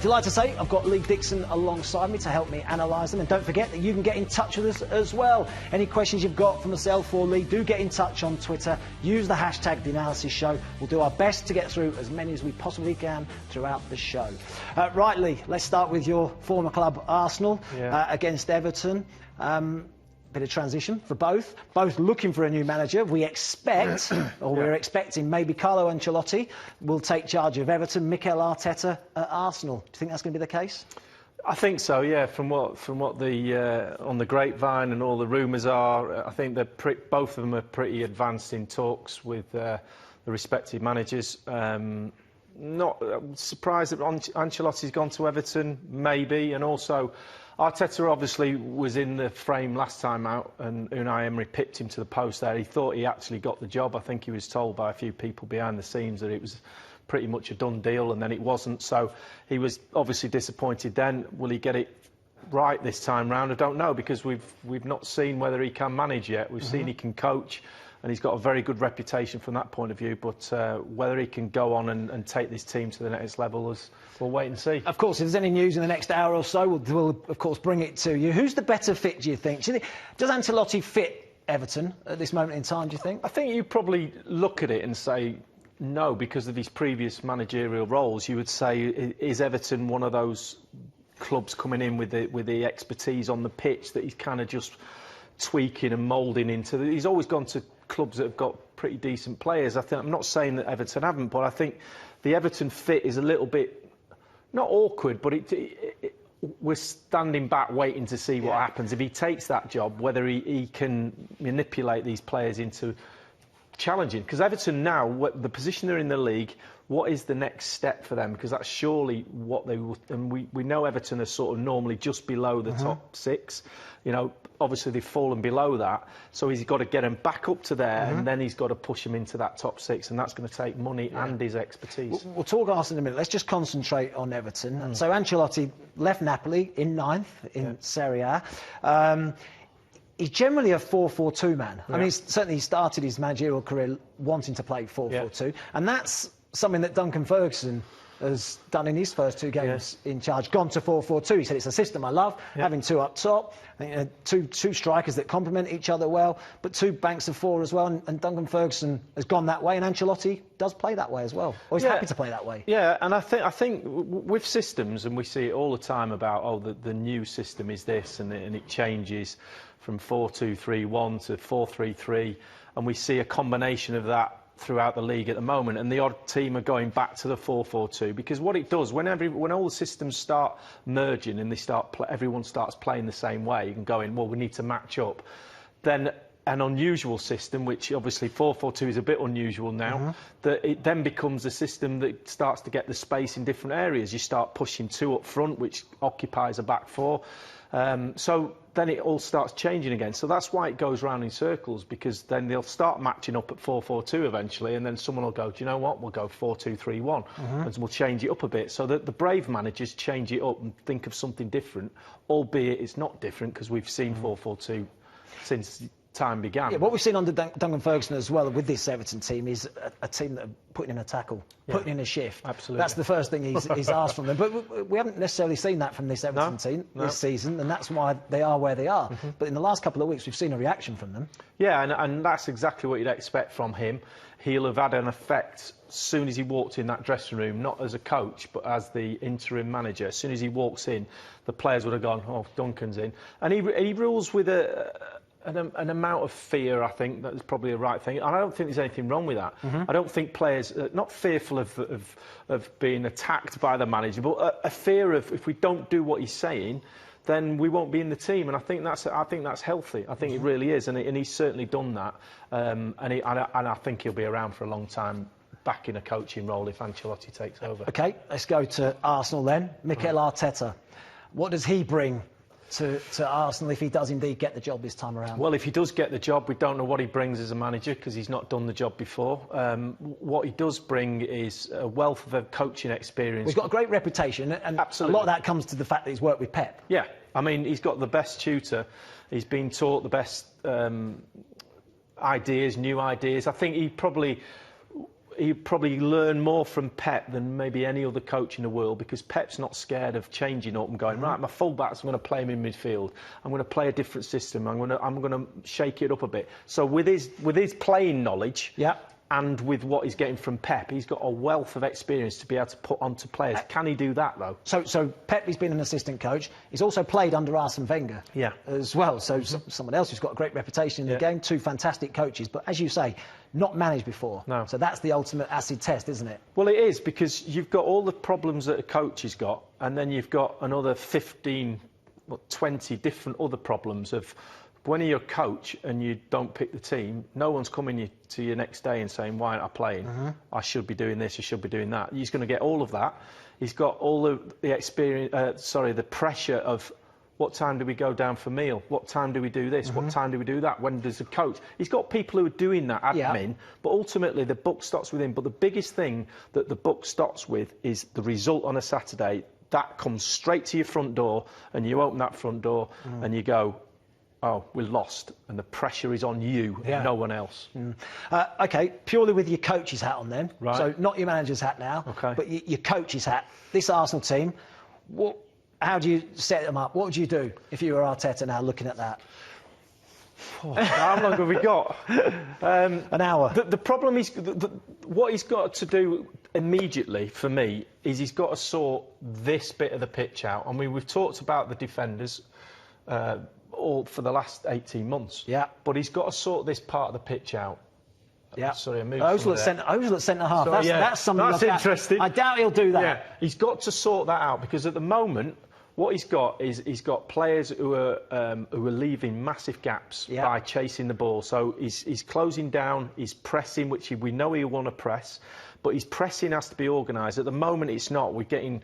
Delighted to say I've got Lee Dixon alongside me to help me analyse them. And don't forget that you can get in touch with us as well. Any questions you've got for myself or Lee, do get in touch on Twitter. Use the hashtag #TheAnalysisShow. We'll do our best to get through as many as we possibly can throughout the show. Right, Lee, let's start with your former club, Arsenal, against Everton. Bit of transition for both looking for a new manager. We expect, or we're expecting, maybe Carlo Ancelotti will take charge of Everton, Mikel Arteta at Arsenal. Do you think that's going to be the case? I think so, yeah. From what the on the grapevine and all the rumours are, I think both of them are pretty advanced in talks with the respective managers. Not surprised that Ancelotti's gone to Everton, maybe, and also Arteta obviously was in the frame last time out, and Unai Emery pipped him to the post there. He thought he actually got the job. I think he was told by a few people behind the scenes that it was pretty much a done deal, and then it wasn't. So he was obviously disappointed then. Will he get it right this time round? I don't know, because we've not seen whether he can manage yet. We've seen he can coach, and he's got a very good reputation from that point of view, but whether he can go on and take this team to the next level, we'll wait and see. Of course, if there's any news in the next hour or so, we'll of course bring it to you. Who's the better fit, do you think? Does Ancelotti fit Everton at this moment in time, do you think? I think you probably look at it and say no, because of his previous managerial roles. You would say, is Everton one of those clubs coming in with the expertise on the pitch that he's kind of just tweaking and moulding into? He's always gone to clubs that have got pretty decent players. I'm not saying that Everton haven't, but I think the Everton fit is a little bit, not awkward, but we're standing back waiting to see what happens. If he takes that job, whether he can manipulate these players into challenging. Because Everton now, the position they're in the league, what is the next step for them? Because that's surely what they would. And we know Everton are sort of normally just below the top six. You know, obviously they've fallen below that. So he's got to get them back up to there, and then he's got to push them into that top six. And that's going to take money and his expertise. We'll talk Arsenal in a minute. Let's just concentrate on Everton. So Ancelotti left Napoli in 9th in Serie A. He's generally a 4-4-2 man. I mean, certainly he started his managerial career wanting to play 4-4-2, and that's something that Duncan Ferguson has done in his first 2 games in charge. Gone to 4-4-2. He said it's a system I love, having 2 up top, two strikers that complement each other well, but 2 banks of 4 as well. And Duncan Ferguson has gone that way, and Ancelotti does play that way as well. Or he's happy to play that way. Yeah, and I think with systems, and we see it all the time about the new system is this, and it changes from 4-2-3-1 to 4-3-3, and we see a combination of that throughout the league at the moment, and the odd team are going back to the 4-4-2, because what it does, when all the systems start merging and everyone starts playing the same way and going, well, we need to match up, then an unusual system, which obviously 4-4-2 is a bit unusual now, that it then becomes a system that starts to get the space in different areas. You start pushing 2 up front, which occupies a back 4. So then it all starts changing again. So that's why it goes round in circles, because then they'll start matching up at 4-4-2 eventually, and then someone will go, do you know what, we'll go 4-2-3-1, and we'll change it up a bit. So that the brave managers change it up and think of something different, albeit it's not different, because we've seen 4-4-2 since time began. Yeah, what we've seen under Duncan Ferguson as well with this Everton team is a team that are putting in a tackle, putting in a shift. Absolutely. That's the first thing he's asked from them. But we haven't necessarily seen that from this Everton team this season, and that's why they are where they are. But in the last couple of weeks, we've seen a reaction from them. Yeah, and that's exactly what you'd expect from him. He'll have had an effect as soon as he walked in that dressing room, not as a coach, but as the interim manager. As soon as he walks in, the players would have gone, oh, Duncan's in. And he rules with an amount of fear, I think, that's probably the right thing. And I don't think there's anything wrong with that. I don't think players are not fearful of being attacked by the manager, but a fear of, if we don't do what he's saying, then we won't be in the team. And I think that's healthy. I think it really is, and he's certainly done that. And I think he'll be around for a long time, back in a coaching role if Ancelotti takes over. OK, let's go to Arsenal then. Mikel Arteta. What does he bring to Arsenal if he does indeed get the job this time around? Well, if he does get the job, we don't know what he brings as a manager, because he's not done the job before. What he does bring is a wealth of coaching experience. He's got a great reputation, and a lot of that comes to the fact that he's worked with Pep. Yeah, I mean, he's got the best tutor. He's been taught the best ideas, new ideas. I think he probably he probably learn more from Pep than maybe any other coach in the world, because Pep's not scared of changing up and going, right, my fullbacks, I'm going to play him in midfield. I'm going to play a different system. I'm going to shake it up a bit. So with his playing knowledge, and with what he's getting from Pep, he's got a wealth of experience to be able to put onto players. Can he do that, though? So Pep, he's been an assistant coach. He's also played under Arsene Wenger as well. So someone else who's got a great reputation in the game. Two fantastic coaches. But as you say, not managed before. No. So that's the ultimate acid test, isn't it? Well, it is, because you've got all the problems that a coach has got, and then you've got another 15, 20 different other problems of... When you're a coach and you don't pick the team, no one's coming to you next day and saying, why aren't I playing? I should be doing this, I should be doing that. He's going to get all of that. He's got all the experience, the pressure of what time do we go down for meal? What time do we do this? What time do we do that? When does the coach... He's got people who are doing that admin, but ultimately the buck stops with him. But the biggest thing that the buck stops with is the result on a Saturday. That comes straight to your front door, and you open that front door and you go... Oh, we're lost, and the pressure is on you, no one else. OK, purely with your coach's hat on then. Right. So not your manager's hat now, but your coach's hat. This Arsenal team, how do you set them up? What would you do if you were Arteta now looking at that? How long have we got? An hour. The problem is, what he's got to do immediately, for me, is he's got to sort this bit of the pitch out. I mean, we've talked about the defenders... all for the last 18 months. But he's got to sort this part of the pitch out. Sorry, I moved. Ozil at centre half. Sorry, that's something that's interesting. I doubt he'll do that. Yeah, he's got to sort that out, because at the moment, what he's got is he's got players who are leaving massive gaps by chasing the ball. So he's closing down, he's pressing, which we know he'll want to press. But his pressing has to be organised. At the moment, it's not. We're getting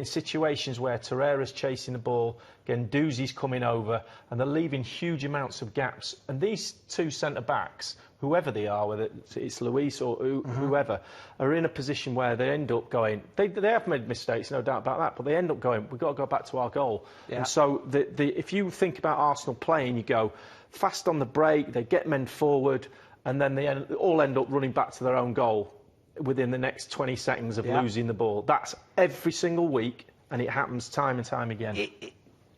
situations where Torreira's chasing the ball, Guendouzi's coming over, and they're leaving huge amounts of gaps. And these two centre-backs, whoever they are, whether it's Luis or whoever, are in a position where they end up going... They have made mistakes, no doubt about that, but they end up going, we've got to go back to our goal. And so if you think about Arsenal playing, you go fast on the break, they get men forward, and then they all end up running back to their own goal within the next 20 seconds of losing the ball. That's every single week, and it happens time and time again.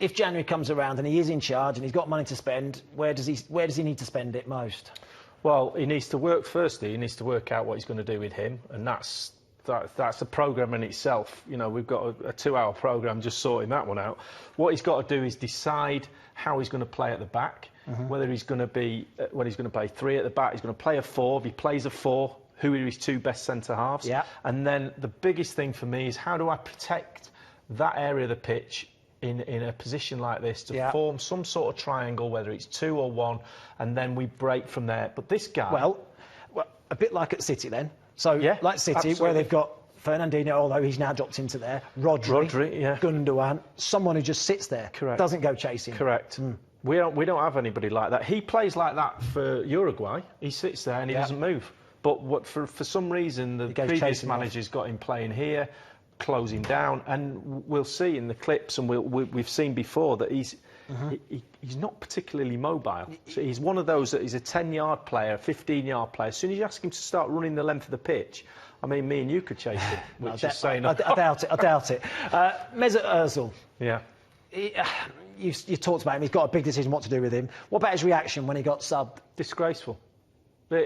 If January comes around and he is in charge and he's got money to spend, where does he need to spend it most? Well, he needs to work... Firstly, he needs to work out what he's going to do with him, and that's a programme in itself. You know, we've got a 2-hour programme just sorting that one out. What he's got to do is decide how he's going to play at the back, whether he's going to play 3 at the back, he's going to play a 4. If he plays a 4, who are his 2 best centre-halves? And then the biggest thing for me is, how do I protect that area of the pitch in a position like this to form some sort of triangle, whether it's 2 or 1, and then we break from there. But this guy... Well, a bit like at City then. So, like City, absolutely. where they've got Fernandinho, although he's now dropped into there, Rodri, Gundogan, someone who just sits there, doesn't go chasing. Correct. We don't have anybody like that. He plays like that for Uruguay. He sits there and he doesn't move. But for some reason, the previous managers got him playing here, closing down, and we'll see in the clips, and we've seen before that he's not particularly mobile. So he's one of those that he's a 10-yard player, a 15-yard player. As soon as you ask him to start running the length of the pitch, I mean, me and you could chase him, which is saying... I doubt it, I doubt it. Mesut Ozil. Yeah. You talked about him, he's got a big decision what to do with him. What about his reaction when he got subbed? Disgraceful.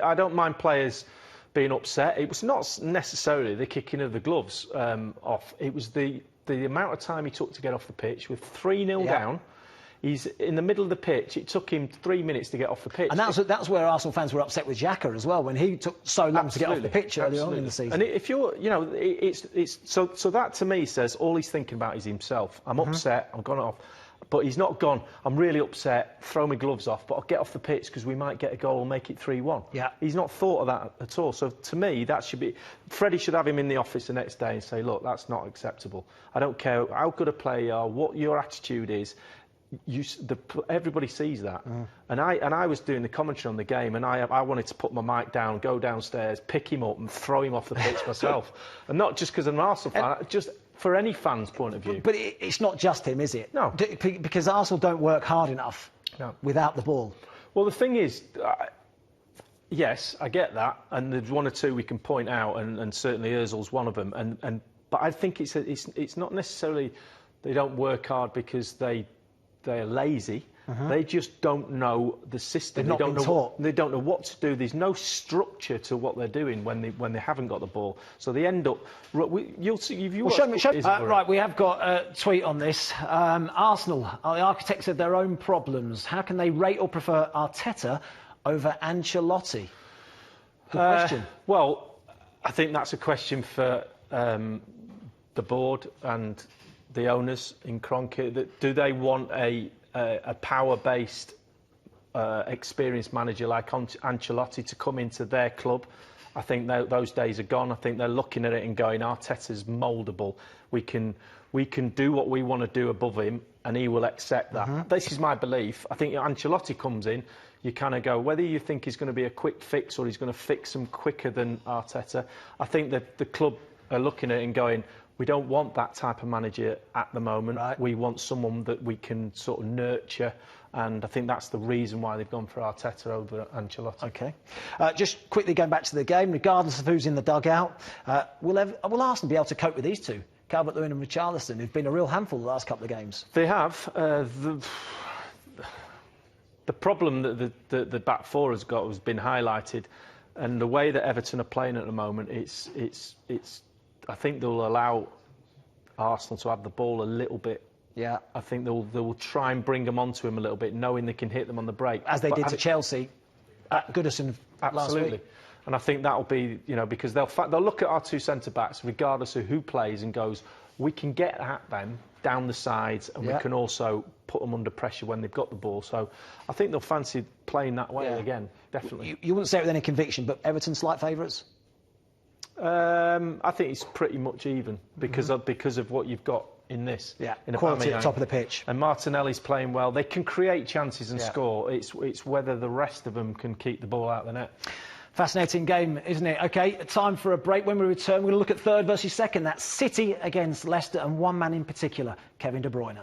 I don't mind players being upset. It was not necessarily the kicking of the gloves off. It was the amount of time he took to get off the pitch. With 3-0 down, he's in the middle of the pitch. It took him 3 minutes to get off the pitch. And that's where Arsenal fans were upset with Xhaka as well, when he took so long to get off the pitch early on in the season. And if you're, you know, so that to me says all he's thinking about is himself. I'm upset. I'm gone off. But he's not gone, I'm really upset, throw my gloves off, but I'll get off the pitch because we might get a goal and make it 3-1. He's not thought of that at all. So to me, that should be... Freddie should have him in the office the next day and say, look, that's not acceptable. I don't care how good a player you are, what your attitude is. Everybody sees that. And I was doing the commentary on the game, and I wanted to put my mic down, go downstairs, pick him up and throw him off the pitch myself. And not just because I'm an Arsenal fan, just... for any fan's point of view. But it's not just him, is it? No. Because Arsenal don't work hard enough without the ball. Well, the thing is, Yes, I get that, and there's one or two we can point out, and certainly Ozil's one of them. But I think it's not necessarily they don't work hard because they're lazy. They just don't know the system. They've not been taught. They don't know what to do. There's no structure to what they're doing when they haven't got the ball. So they end up. You'll see. If you show me. Right, we have got a tweet on this. Arsenal are the architects of their own problems. How can they rate or prefer Arteta over Ancelotti? Good question. Well, I think that's a question for the board and the owners in Kroenke. Do they want a power-based, experienced manager like Ancelotti to come into their club? I think those days are gone. I think they're looking at it and going, Arteta's mouldable. We can do what we want to do above him, and he will accept that. This is my belief. I think Ancelotti comes in, you kind of go, whether you think he's going to be a quick fix or he's going to fix them quicker than Arteta, I think that the club are looking at it and going, we don't want that type of manager at the moment. Right. We want someone that we can sort of nurture, and I think that's the reason why they've gone for Arteta over Ancelotti. OK. Just quickly going back to the game, regardless of who's in the dugout, will Arsenal be able to cope with these two, Calvert-Lewin and Richarlison, who've been a real handful the last couple of games? They have. The problem that the back four has got has been highlighted, and the way that Everton are playing at the moment, it's I think they'll allow Arsenal to have the ball a little bit. Yeah. I think they'll try and bring them onto him a little bit, knowing they can hit them on the break. As they did to Chelsea at Goodison last week. And I think that'll be, because they'll look at our two centre-backs, regardless of who plays, and goes, we can get at them down the sides, and we can also put them under pressure when they've got the ball. So I think they'll fancy playing that way again, definitely. You wouldn't say it with any conviction, but Everton slight favourites? I think it's pretty much even because of what you've got in this. Yeah, in quality at the top of the pitch. And Martinelli's playing well. They can create chances and score. It's whether the rest of them can keep the ball out of the net. Fascinating game, isn't it? OK, time for a break. When we return, we're going to look at third versus second. That's City against Leicester, and one man in particular, Kevin De Bruyne.